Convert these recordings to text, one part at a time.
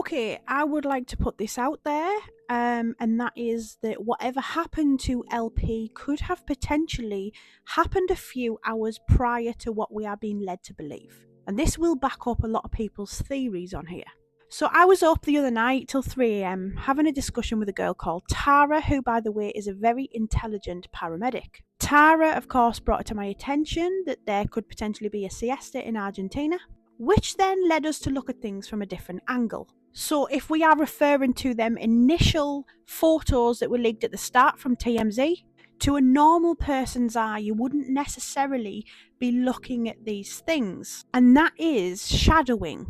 Okay, I would like to put this out there, and that is that whatever happened to LP could have potentially happened a few hours prior to what we are being led to believe. And this will back up a lot of people's theories on here. So I was up the other night till 3 a.m. having a discussion with a girl called Tara, who, by the way, is a very intelligent paramedic. Tara, of course, brought it to my attention that there could potentially be a siesta in Argentina, which then led us to look at things from a different angle. So if we are referring to them initial photos that were leaked at the start from TMZ, to a normal person's eye, you wouldn't necessarily be looking at these things. And that is shadowing.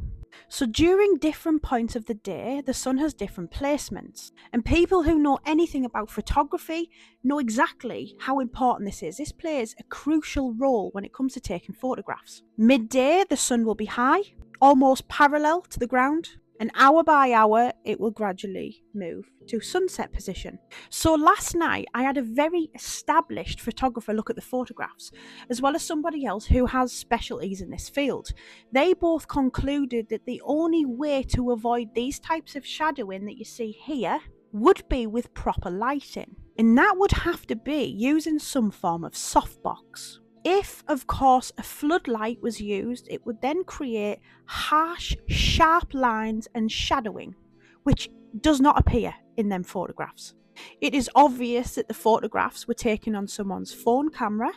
So during different points of the day, the sun has different placements. And people who know anything about photography know exactly how important this is. This plays a crucial role when it comes to taking photographs. Midday, the sun will be high, almost parallel to the ground. And hour by hour, it will gradually move to sunset position. So last night, I had a very established photographer look at the photographs, as well as somebody else who has specialties in this field. They both concluded that the only way to avoid these types of shadowing that you see here would be with proper lighting. And that would have to be using some form of softbox. If, of course, a floodlight was used, it would then create harsh, sharp lines and shadowing, which does not appear in them photographs. It is obvious that the photographs were taken on someone's phone camera,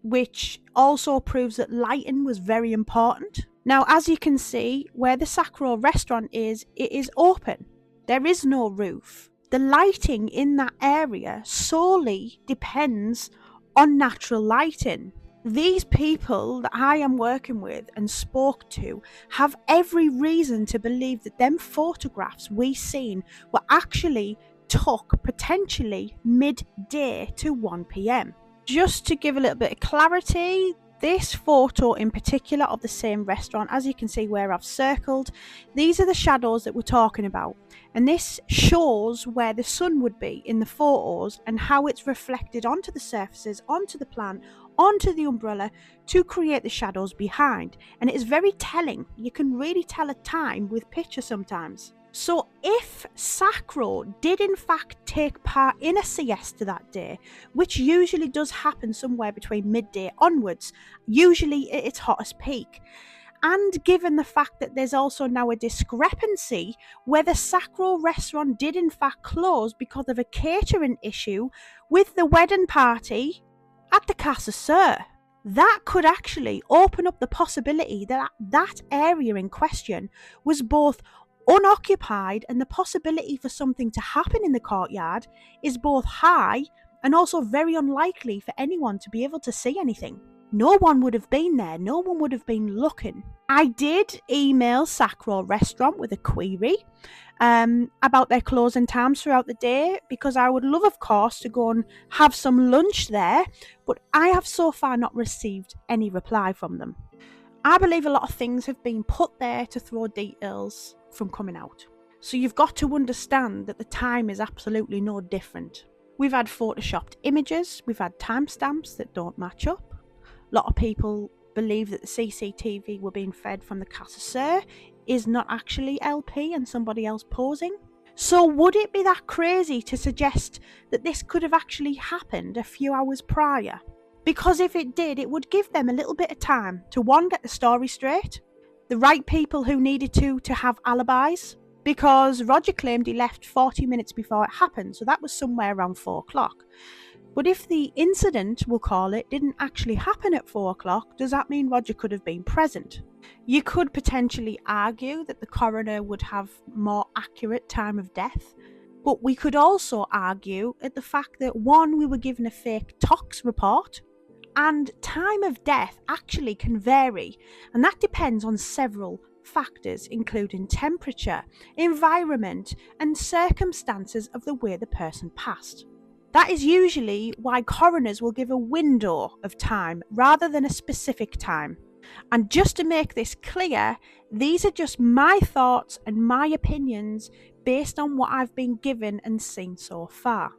which also proves that lighting was very important. Now, as you can see, where the Sacro restaurant is, it is open. There is no roof. The lighting in that area solely depends on natural lighting. These people that I am working with and spoke to have every reason to believe that them photographs we seen were actually took potentially midday to 1 p.m. Just to give a little bit of clarity, this photo in particular of the same restaurant, as you can see where I've circled, these are the shadows that we're talking about. And this shows where the sun would be in the photos and how it's reflected onto the surfaces, onto the plant, onto the umbrella to create the shadows behind. And it is very telling. You can really tell a time with picture sometimes. So if Sacro did in fact take part in a siesta that day, which usually does happen somewhere between midday onwards, usually at its hottest peak, and given the fact that there's also now a discrepancy whether Sacro restaurant did in fact close because of a catering issue with the wedding party at the Casa Sur, that could actually open up the possibility that that area in question was both unoccupied, and the possibility for something to happen in the courtyard is both high and also very unlikely for anyone to be able to see anything. No one would have been there, no one would have been looking. I did email Sacro restaurant with a query about their closing times throughout the day, because I would love, of course, to go and have some lunch there, but I have so far not received any reply from them. I believe a lot of things have been put there to throw details from coming out. So you've got to understand that the time is absolutely no different. We've had photoshopped images, we've had timestamps that don't match up. A lot of people believe that the CCTV we're being fed from the Casa Sur is not actually LP and somebody else posing. So would it be that crazy to suggest that this could have actually happened a few hours prior? Because if it did, it would give them a little bit of time to, one, get the story straight, the right people who needed to have alibis, because Roger claimed he left 40 minutes before it happened, so that was somewhere around 4 o'clock. But if the incident, we'll call it, didn't actually happen at 4 o'clock, does that mean Roger could have been present? You could potentially argue that the coroner would have more accurate time of death, but we could also argue at the fact that, one, we were given a fake tox report, and time of death actually can vary, and that depends on several factors, including temperature, environment, and circumstances of the way the person passed. That is usually why coroners will give a window of time rather than a specific time. And just to make this clear, these are just my thoughts and my opinions based on what I've been given and seen so far.